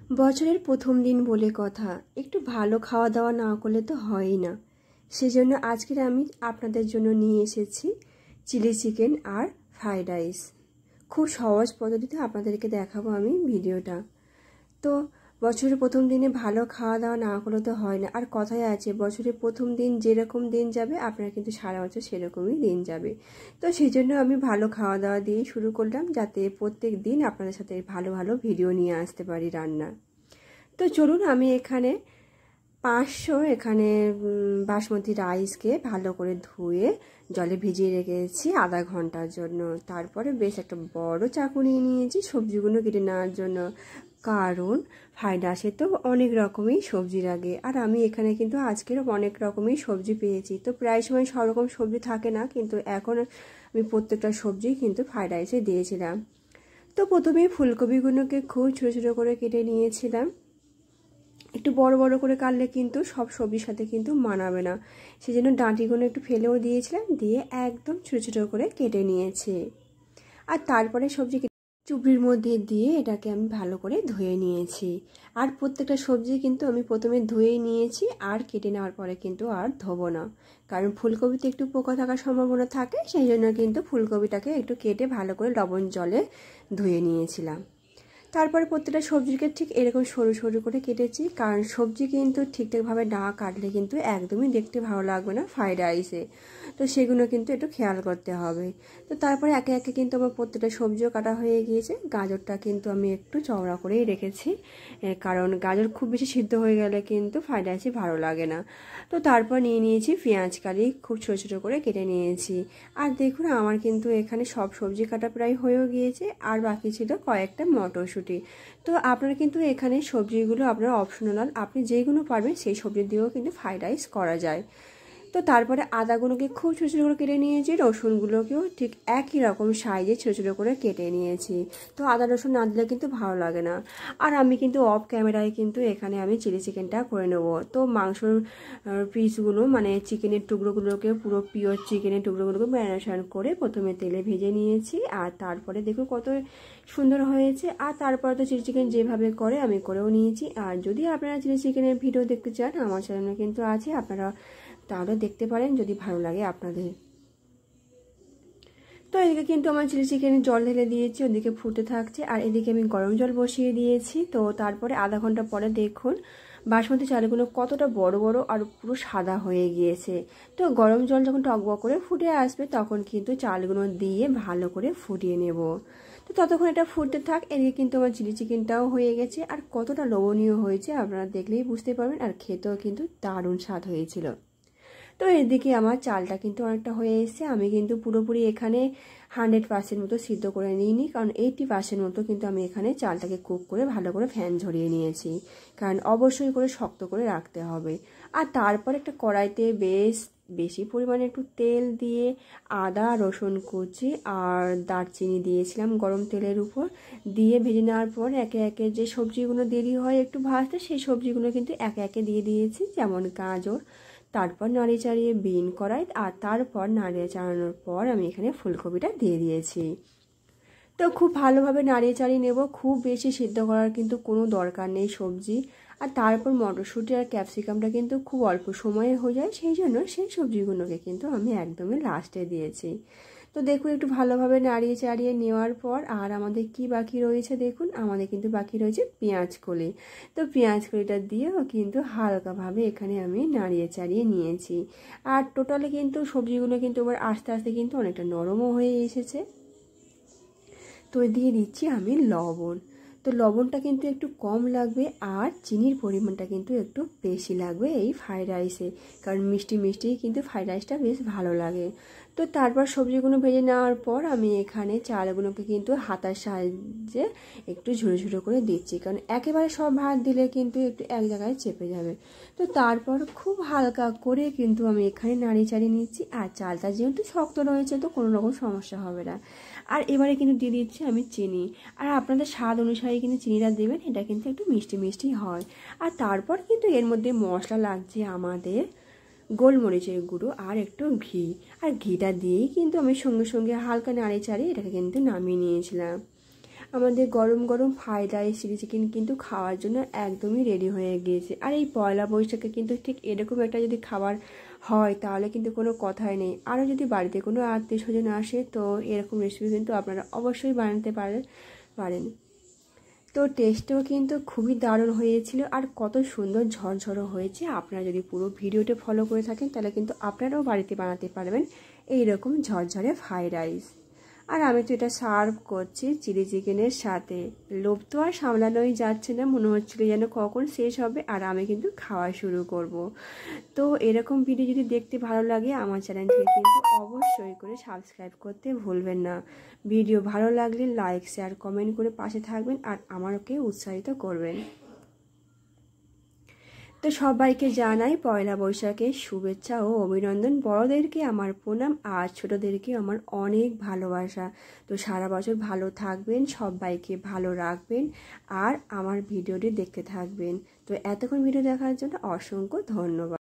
বছরের প্রথম দিন বলে কথা, একটু ভালো খাওয়া দাওয়া না করলে তো হয়ই না। সেজন্য আজকের আমি আপনাদের জন্য নিয়ে এসেছি চিলি চিকেন আর ফ্রাইড রাইস। খুব সহজ পদ্ধতিতে আপনাদেরকে দেখাবো আমি ভিডিওটা। তো বছরের প্রথম দিনে ভালো খাওয়া দাওয়া না করলে তো হয় না। আর কথায় আছে, বছরের প্রথম দিন যেরকম দিন যাবে আপনার কিন্তু সারা বছর সেরকমই দিন যাবে। তো সেই জন্য আমি ভালো খাওয়া দাওয়া দিয়েই শুরু করলাম, যাতে প্রত্যেক দিন আপনাদের সাথে ভালো ভালো ভিডিও নিয়ে আসতে পারি রান্না। তো চলুন, আমি এখানে 500 বাসমতি রাইসকে ভালো করে ধুয়ে জলে ভিজিয়ে রেখেছি আধা ঘন্টার জন্য। তারপরে বেশ একটা বড় চাকু নিয়ে নিয়েছি সবজিগুলো কেটে নেওয়ার জন্য, কারণ ফ্রাইড রাইসে তো অনেক রকমই সবজি লাগে। আর আমি এখানে কিন্তু আজকের অনেক রকমই সবজি পেয়েছি। তো প্রায় সময় সব রকম সবজি থাকে না, কিন্তু এখন আমি প্রত্যেকটা সবজি কিন্তু ফ্রাইড রাইসে দিয়েছিলাম। তো প্রথমে ফুলকপিগুলোকে খুব ছোটো ছোটো করে কেটে নিয়েছিলাম। একটু বড় বড় করে কাটলে কিন্তু সব সবজির সাথে কিন্তু মানাবে না, সেই জন্য ডাঁটিগুলো একটু ফেলেও দিয়েছিলাম, দিয়ে একদম ছোটো ছোটো করে কেটে নিয়েছি। আর তারপরে সবজি চুবড়ির মধ্যে দিয়ে এটাকে আমি ভালো করে ধুয়ে নিয়েছি। আর প্রত্যেকটা সবজি কিন্তু আমি প্রথমে ধুয়েই নিয়েছি, আর কেটে নেওয়ার পরে কিন্তু আর ধোবো না, কারণ ফুলকপিতে একটু পোকা থাকার সম্ভাবনা থাকে। সেই জন্য কিন্তু ফুলকপিটাকে একটু কেটে ভালো করে লবণ জলে ধুয়ে নিয়েছিলাম। তারপরে প্রত্যেকটা সবজিকে ঠিক এরকম সরু সরু করে কেটেছি, কারণ সবজি কিন্তু ঠিকঠাকভাবে না কাটলে কিন্তু একদমই দেখতে ভালো লাগবে না ফ্রাইড রাইসে। তো সেগুলো কিন্তু একটু খেয়াল করতে হবে। তো তারপরে একে একে কিন্তু আমার প্রত্যেকটা সবজিও কাটা হয়ে গিয়েছে। গাজরটা কিন্তু আমি একটু চওড়া করেই রেখেছি, কারণ গাজর খুব বেশি সিদ্ধ হয়ে গেলে কিন্তু ফ্রাইড রাইসে ভালো লাগে না। তো তারপর নিয়ে নিয়েছি পেঁয়াজ কালি, খুব ছোটো ছোটো করে কেটে নিয়েছি। আর দেখুন, আমার কিন্তু এখানে সব সবজি কাটা প্রায় হয়েও গিয়েছে, আর বাকি ছিল কয়েকটা মটরশুঁটি। তো আপনারা কিন্তু এখানে সবজিগুলো আপনারা অপশনাল, আপনি যেগুলো পারবেন সেই সবজি দিয়েও কিন্তু ফ্রাইড রাইস করা যায়। তো তারপরে আদাগুলোকে খুব ছোটো ছোটো করে কেটে নিয়েছি, রসুনগুলোকেও ঠিক একই রকম সাইজে ছোটো ছোটো করে কেটে নিয়েছি। তো আদা রসুন না দিলে কিন্তু ভালো লাগে না। আর আমি কিন্তু অফ ক্যামেরায় কিন্তু এখানে আমি চিলি চিকেনটা করে নেব। তো মাংসর পিসগুলো মানে চিকেনের টুকরোগুলোকে, পুরো পিওর চিকেনের টুকরোগুলোকে ম্যারিনেশন করে প্রথমে তেলে ভেজে নিয়েছি। আর তারপরে দেখুন কত সুন্দর হয়েছে। আর তারপরে তো চিলি চিকেন যেভাবে করে আমি করেও নিয়েছি। আর যদি আপনারা চিলি চিকেনের ভিডিও দেখতে চান, আমার চ্যানেলে কিন্তু আছে, আপনারা তাহলে দেখতে পারেন যদি ভালো লাগে আপনাদের। তো এদিকে কিন্তু আমার চিলি চিকেনের জল ঢেলে দিয়েছি, ওদিকে ফুটে থাকছে। আর এদিকে আমি গরম জল বসিয়ে দিয়েছি। তো তারপরে আধা ঘন্টা পরে দেখুন বাসমতি চালগুলো কতটা বড় বড় আর পুরো সাদা হয়ে গিয়েছে। তো গরম জল যখন টকবক করে ফুটে আসবে, তখন কিন্তু চালগুলো দিয়ে ভালো করে ফুটিয়ে নেব। তো ততক্ষণ এটা ফুটতে থাক। এদিকে কিন্তু আমার চিলি চিকেনটাও হয়ে গেছে। আর কতটা লোভনীয় হয়েছে আপনারা দেখলেই বুঝতে পারবেন, আর খেতেও কিন্তু দারুণ স্বাদ হয়েছিল। তো এদিকে আমার চালটা কিন্তু অনেকটা হয়ে এসেছে। আমি কিন্তু পুরোপুরি এখানে 100% মতো সিদ্ধ করে নিইনি, কারণ 80% মতো কিন্তু আমি এখানে চালটাকে কুক করে ভালো করে ফ্যান ঝরিয়ে নিয়েছি, কারণ অবশ্যই করে শক্ত করে রাখতে হবে। আর তারপর একটা কড়াইতে বেশি পরিমাণে একটু তেল দিয়ে আদা রসুন কুচি আর দারচিনি দিয়েছিলাম গরম তেলের উপর, দিয়ে ভেজে নেওয়ার পর একে একে যে সবজিগুলো দেরি হয় একটু ভাজতে, সেই সবজিগুলো কিন্তু একে একে দিয়ে দিয়েছি, যেমন গাজর। তারপর নাড়িয়ে চাড়িয়ে বিন কড়াই, আর তারপর নাড়িয়ে চাড়ানোর পর আমি এখানে ফুলকপিটা দিয়ে দিয়েছি। তো খুব ভালোভাবে নাড়িয়ে চাড়িয়ে নেব, খুব বেশি সিদ্ধ করার কিন্তু কোনো দরকার নেই সবজি। আর তারপর মটরশুঁটি আর ক্যাপসিকামটা কিন্তু খুব অল্প সময়ে হয়ে যায়, সেই জন্য সেই সবজিগুলোকে কিন্তু আমি একদমই লাস্টে দিয়েছি। তো দেখুন একটু ভালোভাবে নাড়িয়ে চাড়িয়ে নেওয়ার পর আর আমাদের কি বাকি রয়েছে দেখুন, আমাদের কিন্তু বাকি রয়েছে পেঁয়াজ কলি। তো পেঁয়াজ কলিটা দিয়েও কিন্তু হালকাভাবে এখানে আমি নাড়িয়ে চাড়িয়ে নিয়েছি। আর টোটালি কিন্তু সবজিগুলো কিন্তু এবার আস্তে আস্তে কিন্তু অনেকটা নরমও হয়ে এসেছে। তো দিয়ে দিচ্ছি আমি লবণ। তো লবণটা কিন্তু একটু কম লাগবে, আর চিনির পরিমাণটা কিন্তু একটু বেশি লাগবে এই ফ্রাইড রাইসে, কারণ মিষ্টি মিষ্টি কিন্তু ফ্রাইড রাইসটা বেশ ভালো লাগে। তো তারপর সবজিগুলো ভেজে নেওয়ার পর আমি এখানে চালগুলোকে কিন্তু হাতার সাহায্যে একটু ঝুড়ো ঝুড়ো করে দিচ্ছি, কারণ একেবারে সব ভাত দিলে কিন্তু একটু এক জায়গায় চেপে যাবে। তো তারপর খুব হালকা করে কিন্তু আমি এখানে নাড়িয়ে চাড়িয়ে নিচ্ছি। আর চালটা যেহেতু শক্ত রয়েছে, তো কোনো রকম সমস্যা হবে না। আর এবারে কিন্তু দিয়ে দিচ্ছি আমি চিনি, আর আপনাদের স্বাদ অনুসারে কিন্তু চিনিটা দেবেন, এটা কিন্তু একটু মিষ্টি মিষ্টি হয়। আর তারপর কিন্তু এর মধ্যে মশলা লাগছে আমাদের গোলমরিচের গুঁড়ো আর একটু ঘি। আর ঘিটা দিয়েই কিন্তু আমি সঙ্গে সঙ্গে হালকা নাড়িয়ে চাড়িয়ে এটাকে কিন্তু নামিয়ে নিয়েছিলাম। আমাদের গরম গরম ফ্রাইড রাইস চিলি চিকেন কিন্তু খাওয়ার জন্য একদমই রেডি হয়ে গিয়েছে। আর এই পয়লা বৈশাখে কিন্তু ঠিক এরকম একটা যদি খাবার হয় তাহলে কিন্তু কোনো কথাই নেই। আরও যদি বাড়িতে কোনো আত্মীয় স্বজন আসে তো এরকম রেসিপি কিন্তু আপনারা অবশ্যই বানাতে পারেন। তো টেস্টও কিন্তু খুবই দারুণ হয়েছিল আর কত সুন্দর ঝরঝরো হয়েছে। আপনারা যদি পুরো ভিডিওটা ফলো করে থাকেন তাহলে কিন্তু আপনারাও বাড়িতে বানাতে পারবেন এইরকম ঝরঝরে ফ্রাইড রাইস। আর আমি তো এটা সার্ভ করছি চিলি চিকেনের সাথে। লোভ তো আর সামলানোই যাচ্ছে না, মনে হচ্ছিল যেন কখন শেষ হবে আর আমি কিন্তু খাওয়া শুরু করব। তো এরকম ভিডিও যদি দেখতে ভালো লাগে আমার চ্যানেলটিকে কিন্তু অবশ্যই করে সাবস্ক্রাইব করতে ভুলবেন না। ভিডিও ভালো লাগলে লাইক শেয়ার কমেন্ট করে পাশে থাকবেন আর আমাকে উৎসাহিত করবেন। তো সবাইকে জানাই পয়লা বৈশাখের শুভেচ্ছা ও অভিনন্দন। বড়দেরকে আমার প্রণাম আর ছোটদেরকে আমার অনেক ভালোবাসা। তো সারা বছর ভালো থাকবেন, সবাইকে ভালো রাখবেন আর আমার ভিডিওটি দেখতে থাকবেন। তো এতক্ষণ ভিডিও দেখার জন্য অসংখ্য ধন্যবাদ।